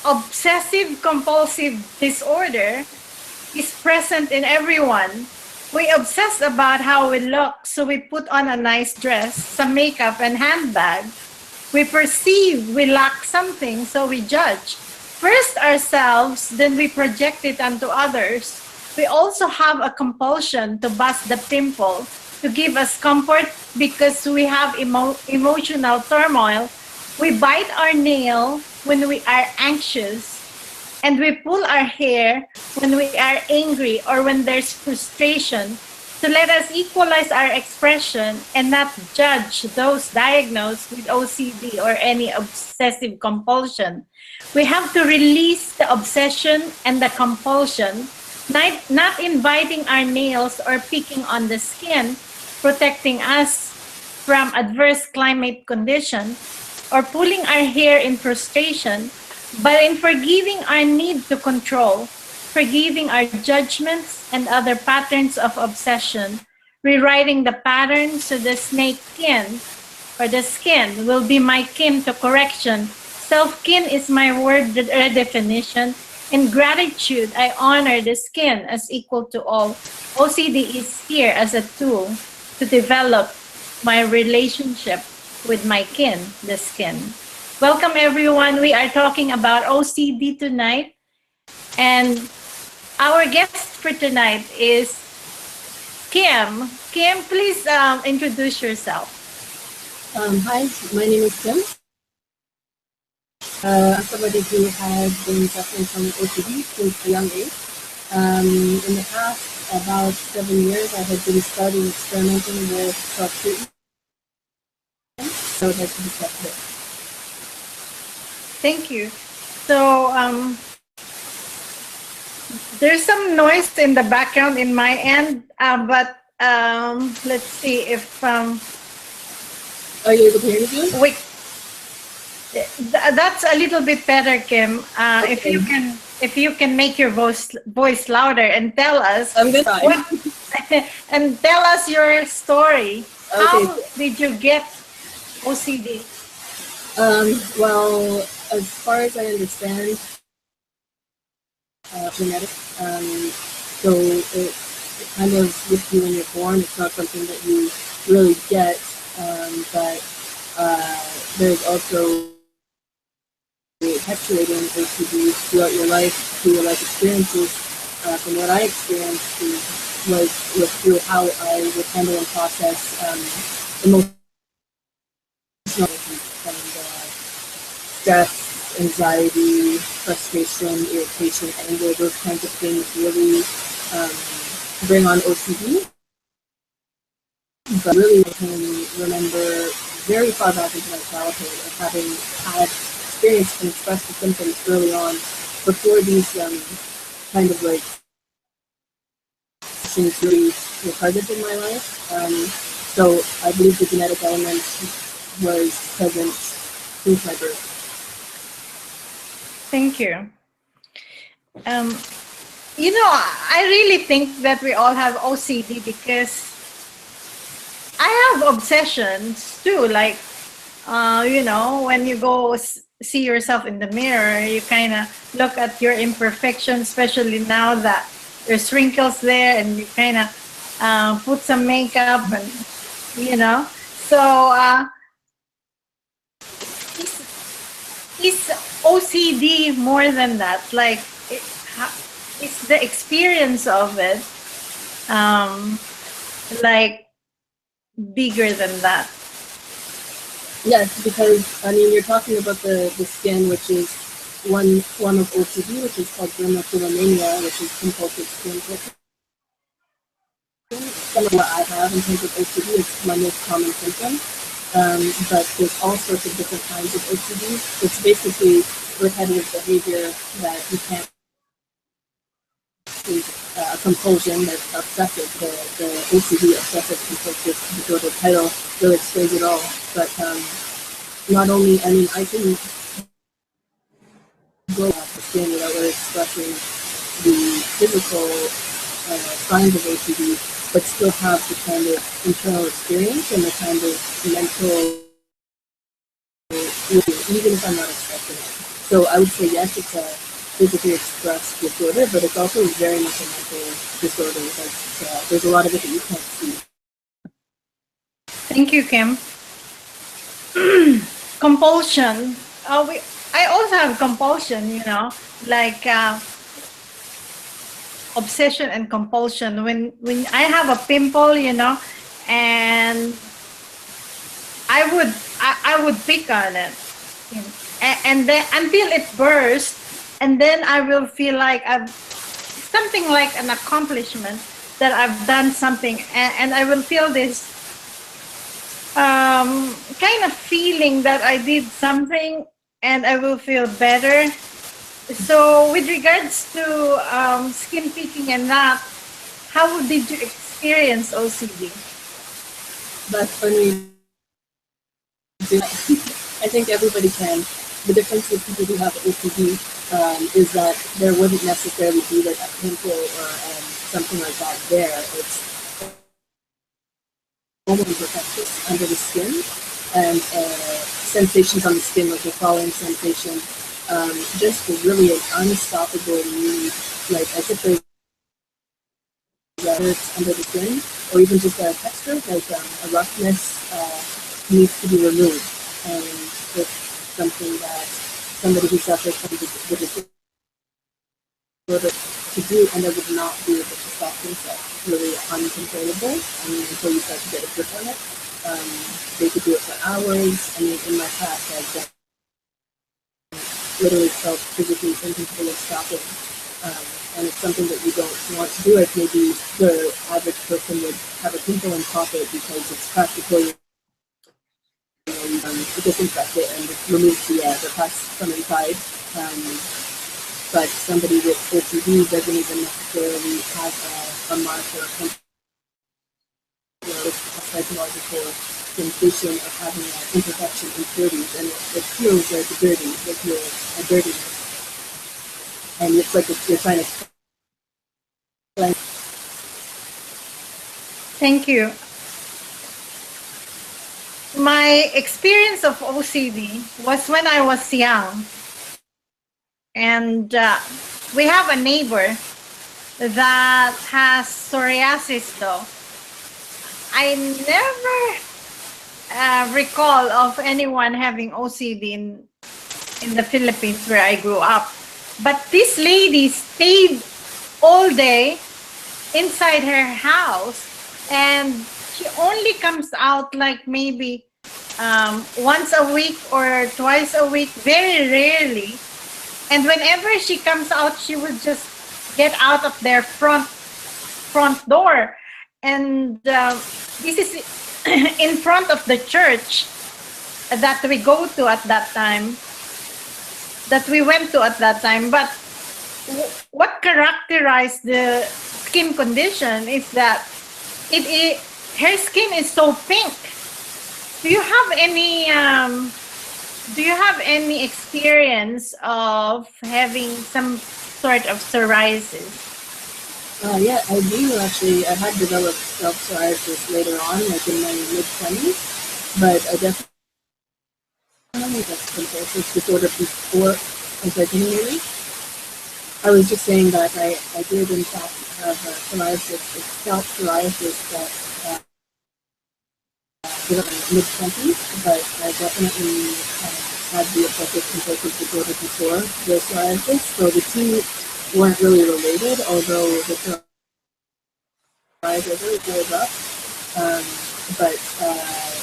obsessive compulsive disorder is present in everyone. We obsess about how we look, so we put on a nice dress, some makeup, and handbag. We perceive we lack something, so we judge. First ourselves, then we project it onto others. We also have a compulsion to bust the pimple, to give us comfort because we have emotional turmoil. We bite our nail when we are anxious, and we pull our hair when we are angry or when there's frustration, to let us equalize our expression and not judge those diagnosed with OCD or any obsessive compulsion. We have to release the obsession and the compulsion, not inviting our nails or picking on the skin, protecting us from adverse climate condition, or pulling our hair in frustration, but in forgiving our need to control, forgiving our judgments and other patterns of obsession, rewriting the pattern so the snake kin or the skin will be my kin to correction. Self-kin is my word redefinition. In gratitude, I honor the skin as equal to all. OCD is here as a tool to develop my relationship with my kin, the skin. Welcome everyone. We are talking about OCD tonight, and our guest for tonight is Kim. Kim, please introduce yourself. Hi, my name is Kim. I'm somebody who has been suffering from OCD since a young age. In the past about 7 years, I had been starting experimenting with self-treatment. So I'd like to discuss it. Thank you. So there's some noise in the background in my end, but let's see if are you able to hear me? That's a little bit better, Kim. Okay. If you can make your voice louder and tell us and tell us your story. Okay. How did you get OCD? Well, as far as I understand, genetic. So it kind of with you when you're born. It's not something that you really get, but there's also perpetuating OCD throughout your life, through your life experiences. From what I experienced was through how I would handle and process emotional and stress, anxiety, frustration, irritation, anger. Those kinds of things really bring on OCD. But really, I can remember very far back into my childhood of having had experienced and expressed the symptoms early on before these kind of like things really were present in my life. So I believe the genetic element was present since my birth. Thank you. I really think that we all have OCD because I have obsessions too. Like, when you go see yourself in the mirror, you kind of look at your imperfections, especially now that there's wrinkles there, and you kind of put some makeup, and So is OCD more than that? Like, it's the experience of it, like bigger than that. Yes, because I mean you're talking about the skin, which is one form of OCD, which is called dermatillomania, which is compulsive skin condition. Some of what I have in terms of OCD is my most common symptom, but there's all sorts of different kinds of OCD. It's basically repetitive behavior that you can't see. A compulsion that's obsessive. The OCD, obsessive compulsive disorder title, really explains it all. But not only, I mean, I can go off the skin without really expressing the physical signs of OCD, but still have the kind of internal experience and the kind of mental, even if I'm not expressing it. So I would say yes, it's a physically expressed disorder, but it's also very much a mental disorder. Like, there's a lot of it that you can't see. Thank you, Kim. Compulsion. I also have compulsion, like obsession and compulsion. When I have a pimple, and I would pick on it, and then until it bursts, and then I will feel like I've something like an accomplishment that I've done something, and I will feel this kind of feeling that I did something, and I will feel better. So, with regards to skin picking and that, how did you experience OCD? But when we do, I think everybody can. The difference with people who have OCD is that there wouldn't necessarily be like a pimple or something like that there. It's hormone protectors under the skin and sensations on the skin, like a falling sensation. Just really an unstoppable need, like as if there's hurts under the skin, or even just a texture, like a roughness needs to be removed. And it's something that somebody who suffers from the disorder to do, and they would not be able to stop themselves. Really uncontrollable. I mean, until you start to get a grip on it. They could do it for hours. I mean, in my past, I've literally felt physically incapable of stopping. And it's something that you don't want to do. If maybe the average person would have a pimple and pop it because it's practically, disinfect it and remove the pus from inside. But somebody with OCD doesn't even necessarily have a mark or a psychological sensation of having an imperfection in 30s, and it feels like a dirtiness. And it's like you're trying to. Thank you. My experience of OCD was when I was young. And we have a neighbor that has psoriasis though. I never recall of anyone having OCD in the Philippines where I grew up. But this lady stayed all day inside her house, and she only comes out like maybe once a week or twice a week, very rarely. And whenever she comes out, she would just get out of their front door. And this is in front of the church that we go to at that time, that we went to at that time. But what characterized the skin condition is that her skin is so pink. Do you have any experience of having some sort of psoriasis? Yeah, I do actually. I had developed self-psoriasis later on, like in my mid-20s, but I definitely that's compulsive disorder before. I'm sorry, can you hear me? I was just saying that I did in fact have psoriasis, self-psoriasis that developed in my mid-20s, but I definitely had the obsessive compulsive disorder before the psoriasis, so the two weren't really related, although the psoriasis really goes up, but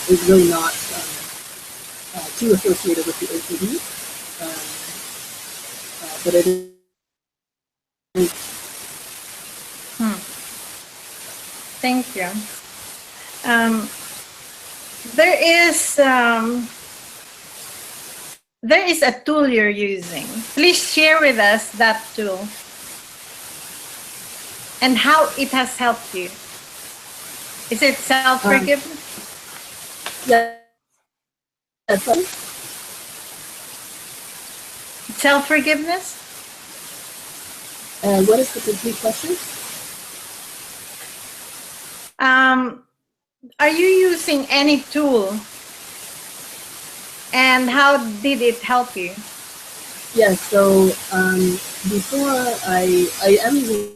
it's really not too associated with the OCD, but it is. Thank you. There is a tool you're using. Please share with us that tool and how it has helped you. Is it self-forgiveness? Yeah. Self-forgiveness? What is the complete question? Are you using any tool? And how did it help you? Yeah, so before I am using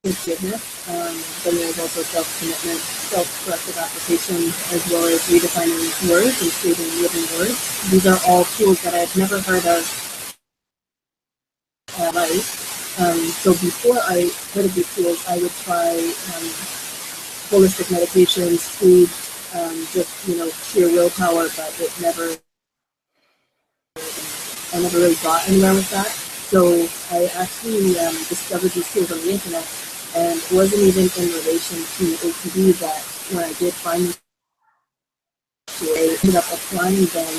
forgiveness, then there's also self-commitment, self-corrective application, as well as redefining words and creating living words. These are all tools that I've never heard of life. So before I heard of these tools, I would try holistic meditations, food, just sheer willpower, but I never really got anywhere with that. So I actually discovered these tools on the internet, and it wasn't even in relation to OCD that when I did find these tools, I ended up applying them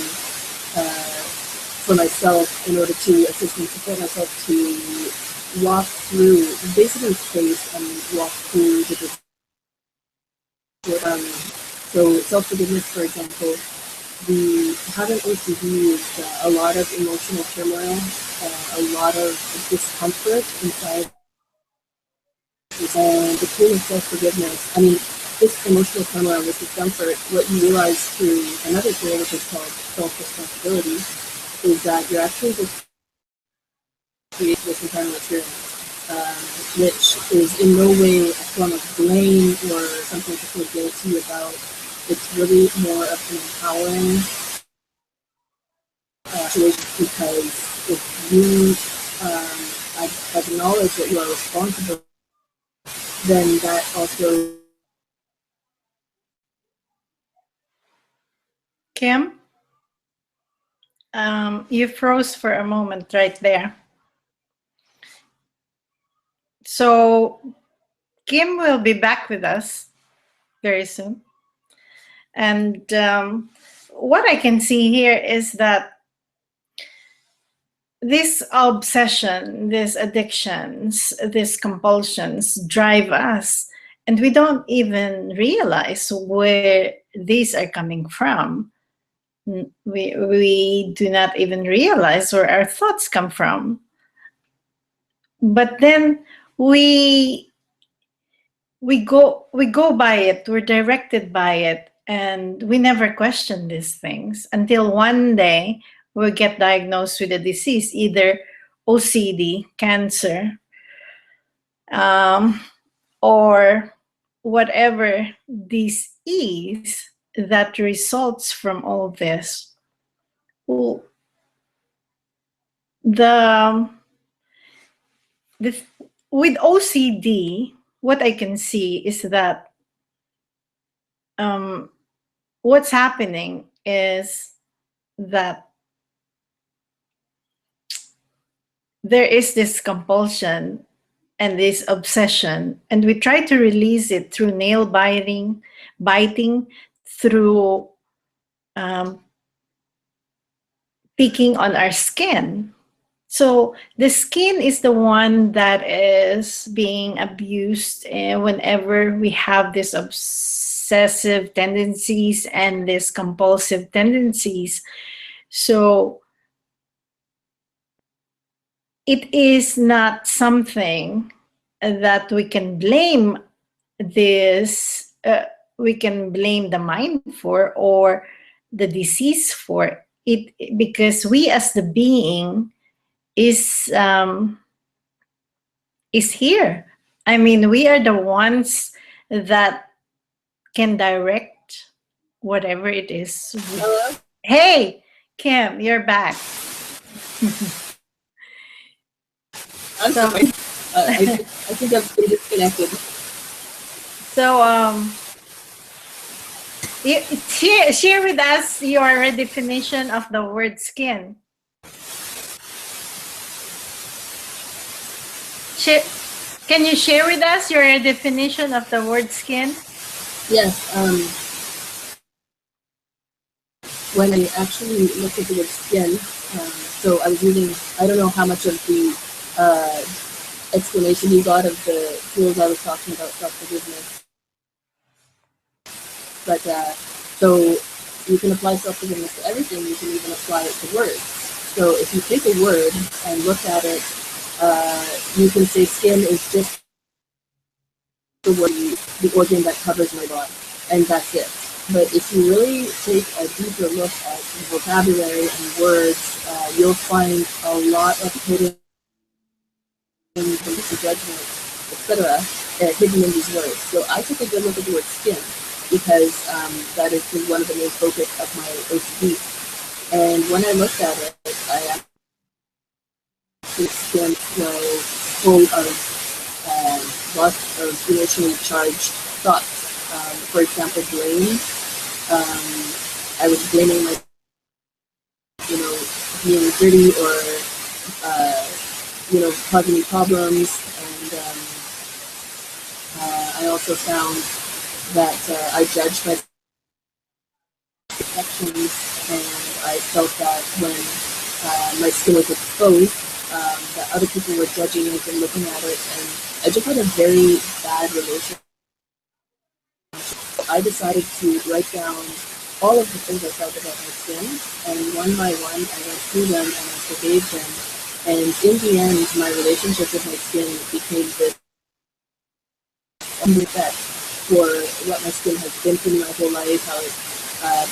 for myself in order to assist and support myself to walk through, basically face and walk through the so self-forgiveness, for example, the having OCD is a lot of emotional turmoil, a lot of discomfort inside, and the tool of self-forgiveness. I mean, this emotional turmoil, this discomfort, what you realize through another tool, which is called self-responsibility, is that you're actually just create this internal experience, which is in no way a form of blame or something to feel guilty about. It's really more of an empowering situation, because if you acknowledge that you are responsible, then that also. Kim, you froze for a moment right there. So Kim will be back with us very soon. And what I can see here is that this obsession, these addictions, these compulsions drive us, and we don't even realize where these are coming from. We do not even realize where our thoughts come from. But then we go by it, we're directed by it, and we never question these things until one day we get diagnosed with a disease, either OCD, cancer, or whatever this is that results from all this. Well, this with OCD, what I can see is that what's happening is that there is this compulsion and this obsession, and we try to release it through nail biting, through picking on our skin. So the skin is the one that is being abused whenever we have these obsessive tendencies and these compulsive tendencies. So it is not something that we can blame this, we can blame the mind for or the disease for it, because we as the being is here. I mean, we are the ones that can direct whatever it is. Hello? Hey, Kim, you're back. I'm sorry. I think I've been disconnected. So, share with us your definition of the word skin. Can you share with us your definition of the word skin? Yes. When I actually looked at the word skin, so I was using, I don't know how much of the explanation you got of the tools I was talking about, self-forgiveness. But so you can apply self-forgiveness to everything. You can even apply it to words. So if you take a word and look at it, you can say skin is just the word, the organ that covers my body, and that's it. But if you really take a deeper look at vocabulary and words, you'll find a lot of hidden judgment, etc., hidden in these words. So I took a good look at the word skin because that is one of the main focus of my OCD. And when I looked at it, I actually skin was full of lots of emotionally charged thoughts. For example, blame. I was blaming my, being dirty or causing me problems, and I also found that I judged my imperfections, and I felt that when my skin was exposed, that other people were judging it and looking at it, and I just had a very bad relationship. I decided to write down all of the things I felt about my skin, and one by one I went through them and I forgave them. And in the end, my relationship with my skin became this respect for what my skin has been through my whole life, how it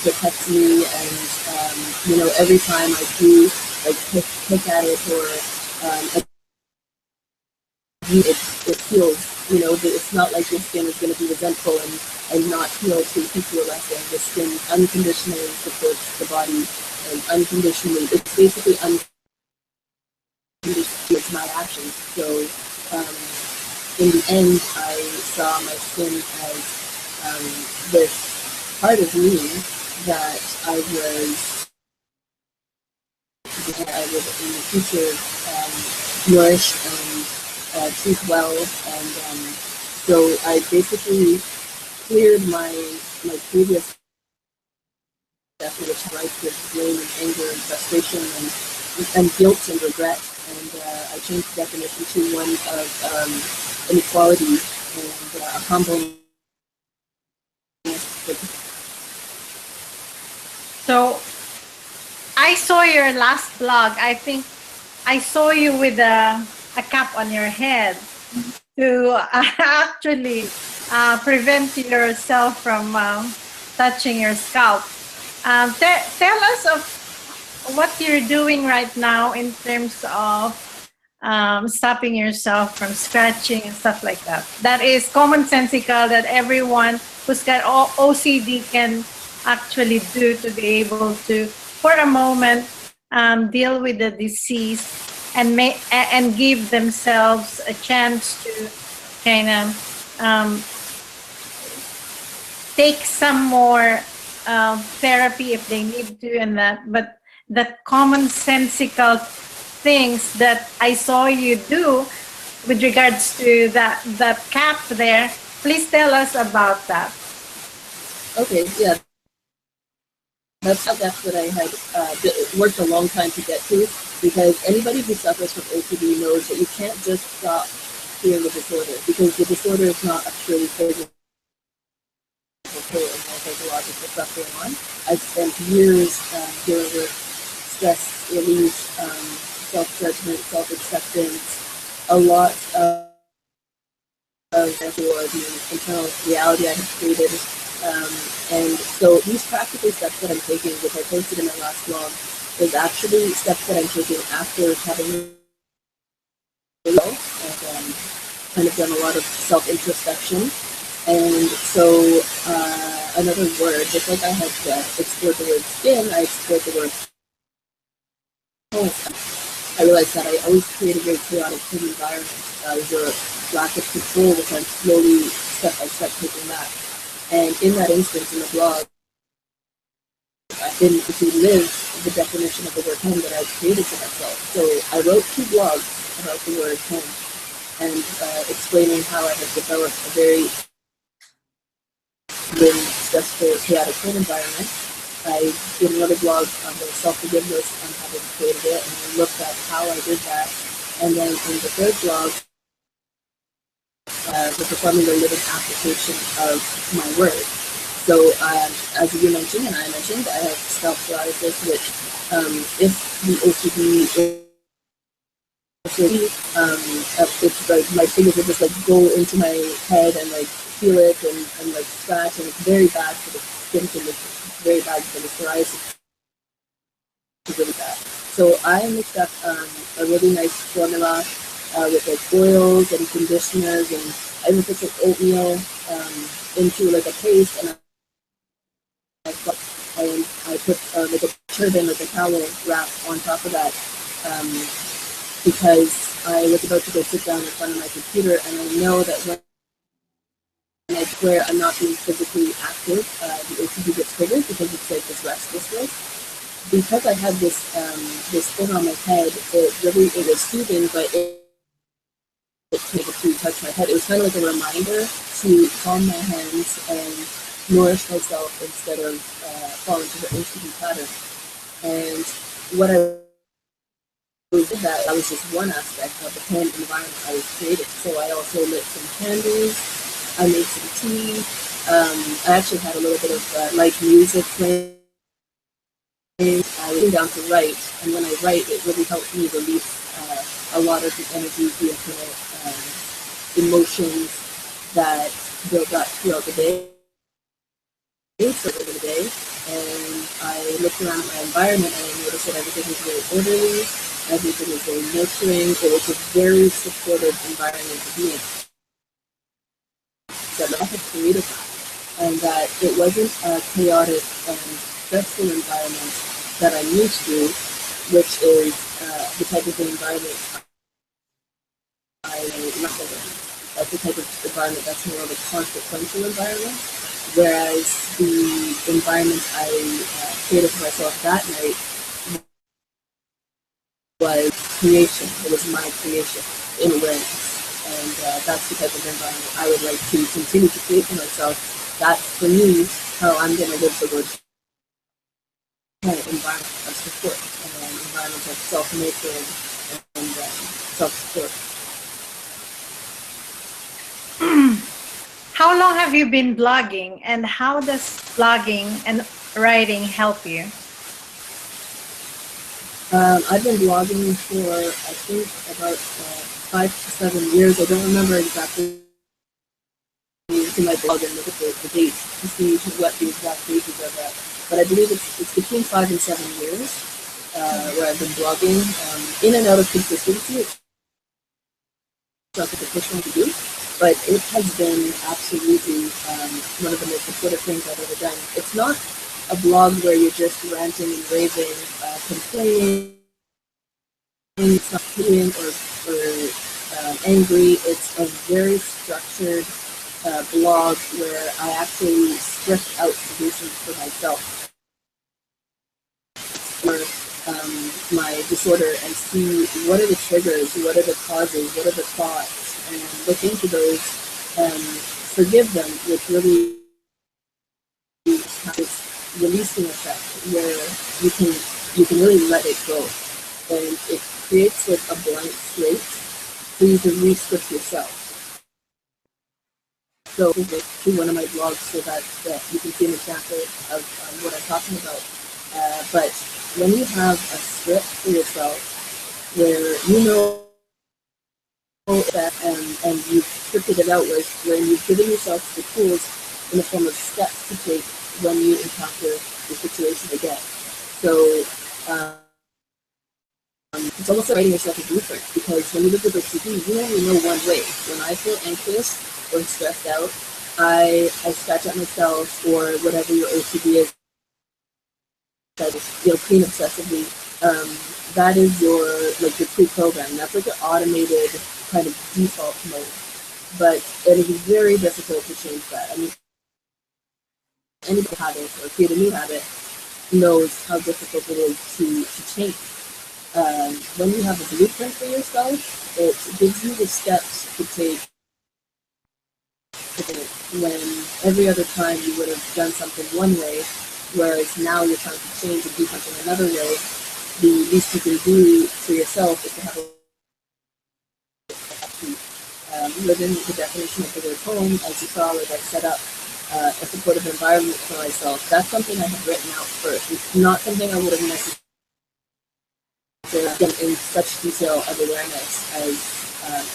protects me, and every time I do like pick at it or it heals. It's not like your skin is going to be resentful and not heal to teach you a lesson. The skin unconditionally supports the body, and unconditionally, it's basically unconditionally towards my actions. So in the end, I saw my skin as this part of me that I would in the future nourish and treat well, and so I basically cleared my previous death, which I liked with blame and anger and frustration and guilt and regret, and I changed the definition to one of inequality and humbleness. So I saw your last blog. I think I saw you with a cap on your head to actually prevent yourself from touching your scalp. Tell us of what you're doing right now in terms of stopping yourself from scratching and stuff like that. That is commonsensical, that everyone who's got OCD can actually do to be able to, for a moment, deal with the disease and give themselves a chance to kind of take some more therapy if they need to, and that. But the commonsensical things that I saw you do with regards to that cap there, please tell us about that. Okay, yeah. That's what I had worked a long time to get to, because anybody who suffers from OCD knows that you can't just stop feeling the disorder, because the disorder is not a purely physical and psychological stuff going on. I've spent years dealing with stress release, self-judgment, self-acceptance, a lot of the internal reality I have created. And so these practical steps that I'm taking, which I posted in my last blog, is actually steps that I'm taking after having and kind of done a lot of self-introspection. And so another word, just like I had explored the word skin, I explored the word home. I realized that I always create a very chaotic home environment. There's a lack of control, which I'm slowly, step by step, taking back. And in that instance, in the blog, I didn't live the definition of the word home that I created for myself. So I wrote 2 blogs about the word home and explaining how I have developed a very stressful, chaotic home environment. I did another blog on the Selfforgiveness and having created it, and I looked at how I did that. And then in the 3rd blog, we're performing the living application of my word. So as you mentioned, and I mentioned, I have scalp psoriasis, which if the OCD it's like my fingers would just like go into my head and like feel it and like scratch, and it's very bad for the skin condition. It's very bad for the psoriasis. It's really bad. So I mixed up a really nice formula with like oils and conditioners, and I even put some oatmeal into like a paste, and I put like a turban, like a towel wrap on top of that. Because I was about to go sit down in front of my computer, and I know that when where I'm not being physically active, the OCD gets triggered because it's like this restlessness. Because I had this thing on my head, it was soothing, but it was able to touch my head. It was kind of like a reminder to calm my hands and nourish myself instead of fall into the OCD pattern. And what I that was just one aspect of the home environment I was creating. So I also lit some candles, I made some tea, I actually had a little bit of light music playing. I was down to write, and when I write, it really helps me release a lot of the energy, the internal emotions that build up throughout the day. And I looked around at my environment, and I noticed that everything was very orderly, everything was very nurturing. It was a very supportive environment to be in. That I had created that, and that it wasn't a chaotic and stressful environment that I'm used to, which is the type of environment I not live in. That's the type of environment that's more of a consequential environment. Whereas the environment I created for myself that night was creation. It was my creation in awareness. And that's the type of environment I would like to continue to create for myself. That's, for me, how I'm going to live the word environment of support, an environment of self-nurturing and self-support. How long have you been blogging, and how does blogging and writing help you? I've been blogging for, I think, about 5 to 7 years. I don't remember exactly to my blog and look at the date to see what the exact dates are at. But I believe it's between 5 and 7 years where I've been blogging. In and out of consistency, it's not a professional to do, but it has been absolutely one of the most supportive things I've ever done. It's not a blog where you're just ranting and raving, complaining. It's not kidding or angry. It's a very structured blog where I actually script out solutions for myself for my disorder and see what are the triggers, what are the causes, what are the thoughts, and look into those and forgive them, which really has this releasing effect where you can really let it go, and it creates like a blank slate so you can re-script yourself. So to one of my blogs so that you can see an example of what I'm talking about. But when you have a script for yourself where you know that and you've scripted it out where you've given yourself the tools in the form of steps to take when you encounter the situation again. So it's almost like writing yourself a blueprint, because when you live with OCD, you only know one way. When I feel anxious or stressed out, I scratch at myself or whatever your OCD is. Clean obsessively. That is your pre-program. That's like an automated kind of default mode. But it is very difficult to change that. I mean, any habit or create a new habit knows how difficult it is to change. When you have a blueprint for yourself, it gives you the steps to take when every other time you would have done something one way, whereas now you're trying to change and do something another way. The least you can do for yourself is to have live in the definition of the word home, as you saw, like I set up a supportive environment for myself. That's something I had written out first. It's not something I would have necessarily in such detail of awareness as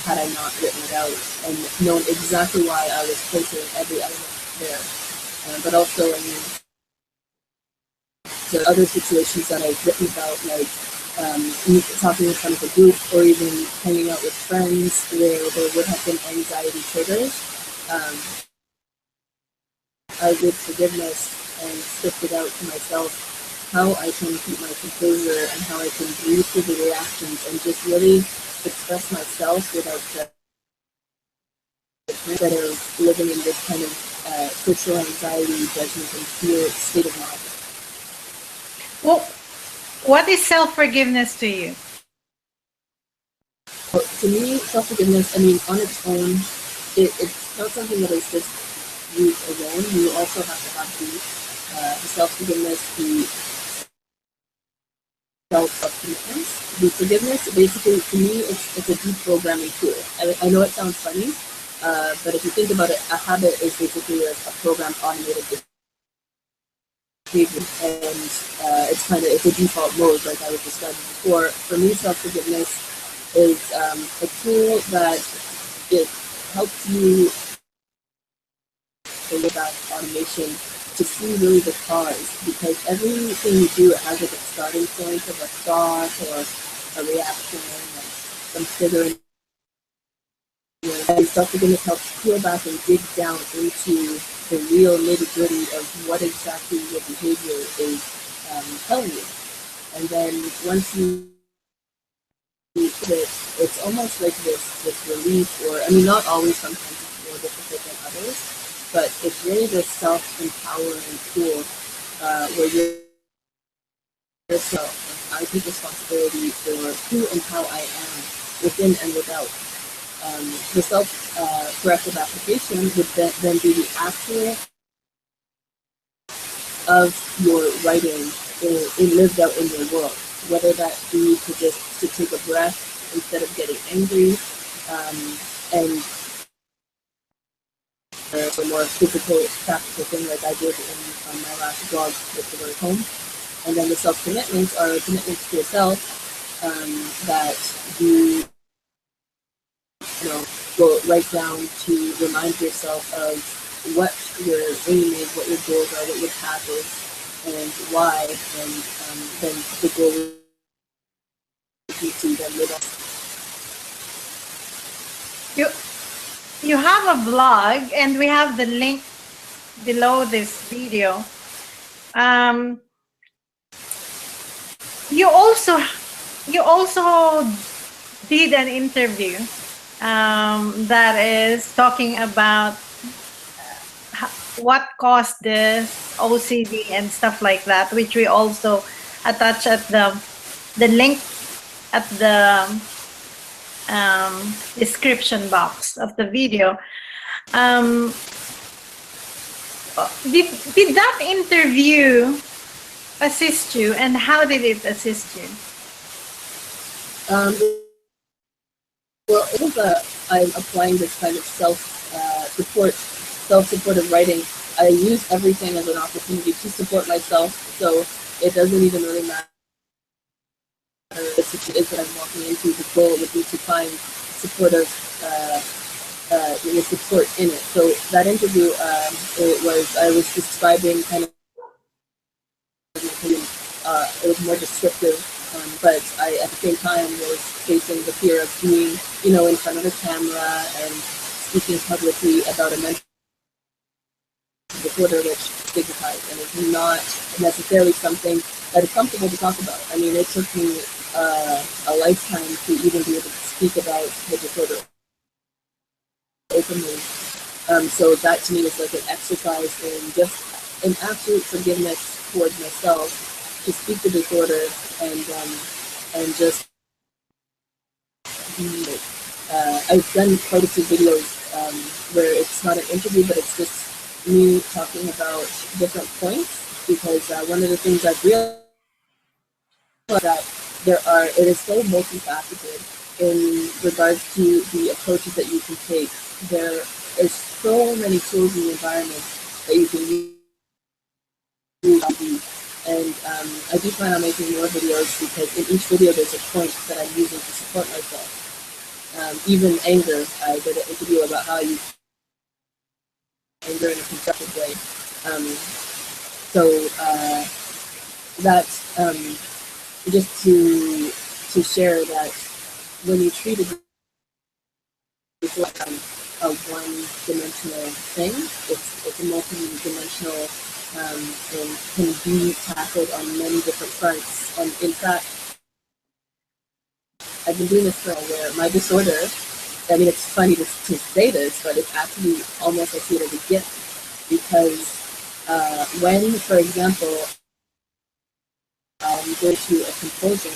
had I not written it out and known exactly why I was placing every element there. But also, I mean, the other situations that I've written about, like talking in front of a group or even hanging out with friends where there would have been anxiety triggers, I did forgiveness and script it out to myself how I can keep my composure and how I can breathe through the reactions and just really express myself without the instead of living in this kind of social anxiety, judgment, and fear state of mind. Well, what is self-forgiveness to you? Well, to me, self-forgiveness, I mean, on its own, it's not something that is just used alone. You also have to have the self-forgiveness, the self-commitment. The forgiveness, basically, to me, it's a deprogramming tool. I know it sounds funny, but if you think about it, a habit is basically a programmed automated behavior, and it's a default mode, like I was describing before. For me, self-forgiveness is a tool that it helps you with that automation to see really the cause, because everything you do, it has like a starting point of a thought or a reaction or some trigger. And self-forgiveness helps peel back and dig down into the real nitty-gritty of what exactly your behavior is telling you. And then once you it's almost like this relief, or I mean, not always, sometimes it's more difficult than others, but it's really this self-empowering tool where you're yourself, and I take responsibility for who and how I am within and without. The self-corrective application would then be the actual of your writing lived out in your world, whether that be to take a breath instead of getting angry, and a more physical, practical thing like I did in my last blog with the word home. And then the self-commitments are commitments to yourself that you will write down to remind yourself of what your aim is, what your goals are, what your path is, and why, and then the goal would be to then live up. You have a blog, and we have the link below this video. You also did an interview that is talking about what caused this OCD and stuff like that, which we also attach at the link at the description box of the video. Did that interview assist you, and how did it assist you? Well, it was I'm applying this kind of self-supportive writing. I use everything as an opportunity to support myself, so it doesn't even really matter the situation is that I'm walking into. The goal would be to find supportive support in it. So that interview, I was describing kind of it was more descriptive, but I at the same time was facing the fear of being, in front of a camera and speaking publicly about a mental disorder which stigmatized and is not necessarily something that is comfortable to talk about. I mean, it took me a lifetime to even be able to speak about the disorder openly. So that to me is like an exercise in just an absolute forgiveness towards myself to speak the disorder and just be it. I've done quite a few videos where it's not an interview, but it's just me talking about different points, because one of the things I've realized that it is so multifaceted in regards to the approaches that you can take. There is so many tools in the environment that you can use, And I do plan on making more videos because in each video there's a point that I'm using to support myself. Even anger, I did an interview about how you anger in a constructive way. So that's just to share that when you treat it like a one-dimensional thing, it's a multi-dimensional and can be tackled on many different fronts. And in fact, I've been doing this for a while. My disorder, I mean, it's funny to say this, but it's actually almost, I see it as a gift, because when, for example, I go to a compulsion,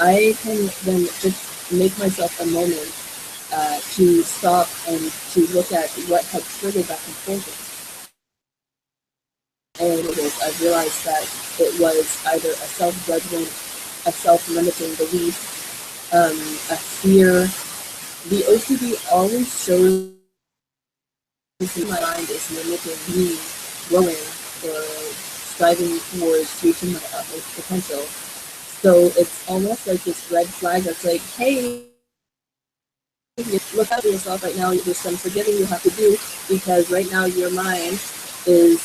I can then just make myself a moment to stop and to look at what had triggered that compulsion. And I've realized that it was either a self-judgment, a self-limiting belief, a fear. The OCD always shows my mind is limiting me growing or striving towards reaching my utmost potential. So it's almost like this red flag that's like, hey, look out for yourself right now. There's some forgiving you have to do, because right now your mind is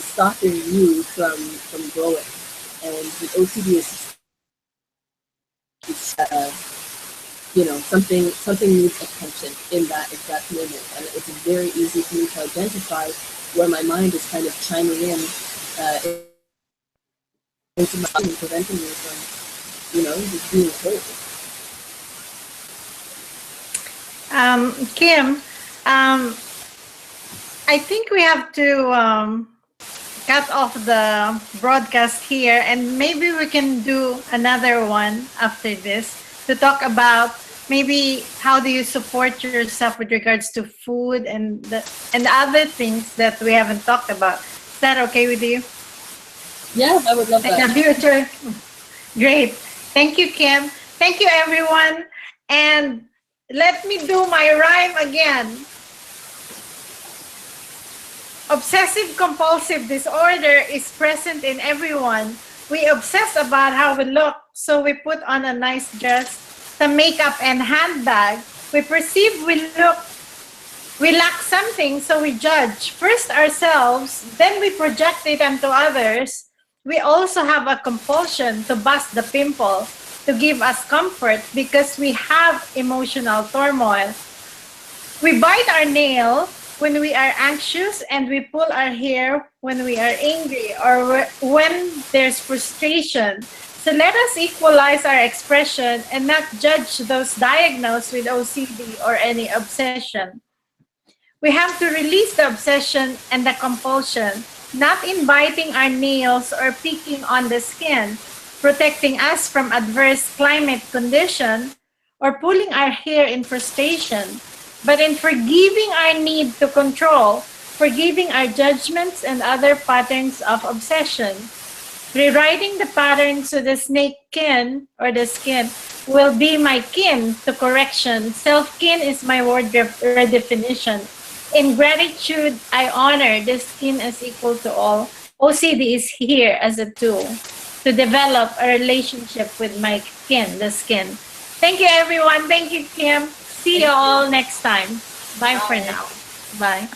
stopping you from growing. And the OCD is something needs attention in that exact moment, and it's very easy for me to identify where my mind is kind of chiming in into my mind and preventing me from, just being whole. Kim, I think we have to cut off the broadcast here, and maybe we can do another one after this to talk about maybe how do you support yourself with regards to food and the other things that we haven't talked about. Is that okay with you? Yeah, I would love that. Like a future. Great. Thank you, Kim. Thank you, everyone. And let me do my rhyme again. Obsessive compulsive disorder is present in everyone. We obsess about how we look, so we put on a nice dress, some makeup and handbag. We perceive we lack something, so we judge first ourselves, then we project it onto others. We also have a compulsion to bust the pimple, to give us comfort because we have emotional turmoil. We bite our nail when we are anxious, and we pull our hair when we are angry or when there's frustration. So let us equalize our expression and not judge those diagnosed with OCD or any obsession. We have to release the obsession and the compulsion, not in biting our nails or picking on the skin, protecting us from adverse climate condition, or pulling our hair in frustration, but in forgiving our need to control, forgiving our judgments and other patterns of obsession. Rewriting the pattern so the snake kin, or the skin, will be my kin to correction. Self-kin is my word redefinition. In gratitude, I honor the skin as equal to all. OCD is here as a tool to develop a relationship with my kin, the skin. Thank you, everyone. Thank you, Kim. See you all next time. Bye for now. Bye.